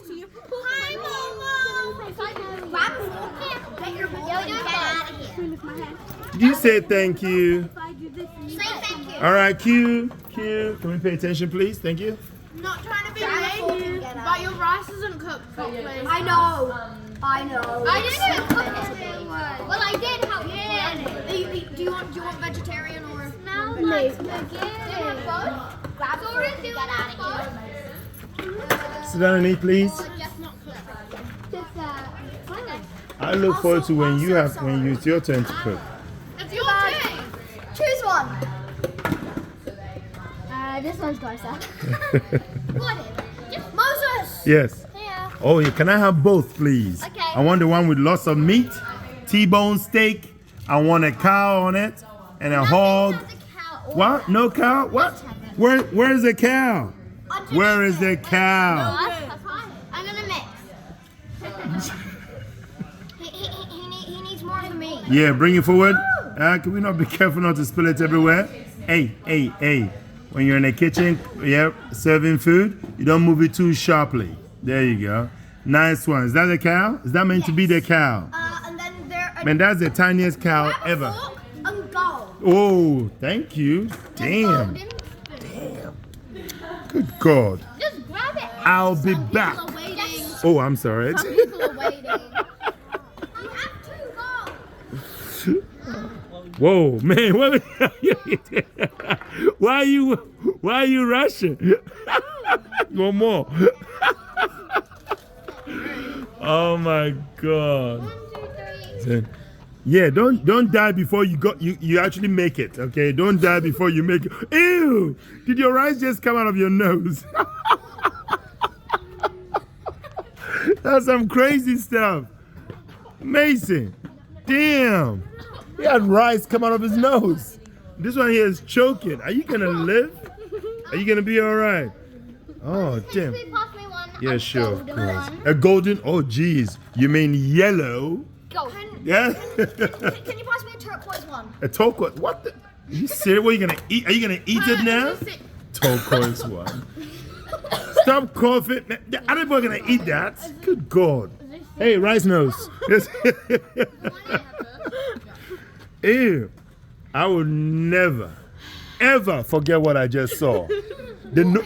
rice to you. Hi, Mama. Grab a fork. Get your bowl and get out of here. Did you say thank you? Say thank you. All right, Q. Can we pay attention, please? Thank you. Not trying to be mean, but your rice isn't cooked properly. I know. I didn't cook it. Well, I did help you. Do you want vegetarian or? No, let's begin. Grab a fork and get out of here. Sit down and eat, please. Just not cooked. I look forward to when it's your turn to cook. It's your turn. Choose one. This one's closer. Moses. Yes. Yeah. Oh, yeah. Can I have both, please? Okay. I want the one with lots of meat, T-bone steak. I want a cow on it and a hog. What? No cow? What? Where is the cow? Where is the cow? I'm gonna mix. he needs more than me. Yeah, bring it forward. Can we not be careful not to spill it everywhere? Hey. When you're in the kitchen, serving food, you don't move it too sharply. There you go. Nice one. Is that the cow? Is that meant to be the cow? And then there. Man, that's the tiniest cow Grab a ever. fork and go. Oh, thank you. Damn. Good God. Just grab it. I'll be back. People are waiting. Oh, I'm sorry. People are waiting. You have to go. Whoa, man. Why are you rushing? One more. Oh my God. 1, 2, 3. Yeah, don't die before you actually make it, okay? Don't die before you make it. Ew! Did your rice just come out of your nose? That's some crazy stuff. Mason, damn. He had rice come out of his nose. This one here is choking. Are you gonna live? Are you gonna be all right? Oh, damn. Please pass me one. Yeah, sure, of golden course. one. A golden, oh geez. You mean yellow? Golden. Yeah? Can you pass me a turquoise one? A turquoise? What the? You serious? What are you gonna eat? Are you gonna eat it now? Turquoise one. Stop coughing. Are people gonna eat that? Good God. Hey, rice nose. Ew. I will never, ever forget what I just saw.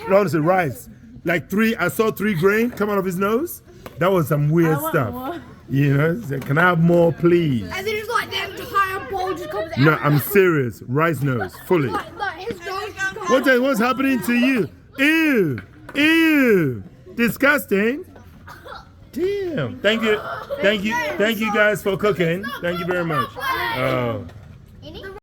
Honestly, rice. Like I saw 3 grain come out of his nose. That was some weird stuff. More. You know, so can I have more, please? And then it's like the entire bowl just comes out. No, I'm serious. Rice nose, fully. Like his nose just comes What's happening to you? Ew. Disgusting. Damn. Thank you guys for cooking. Thank you very much. Oh.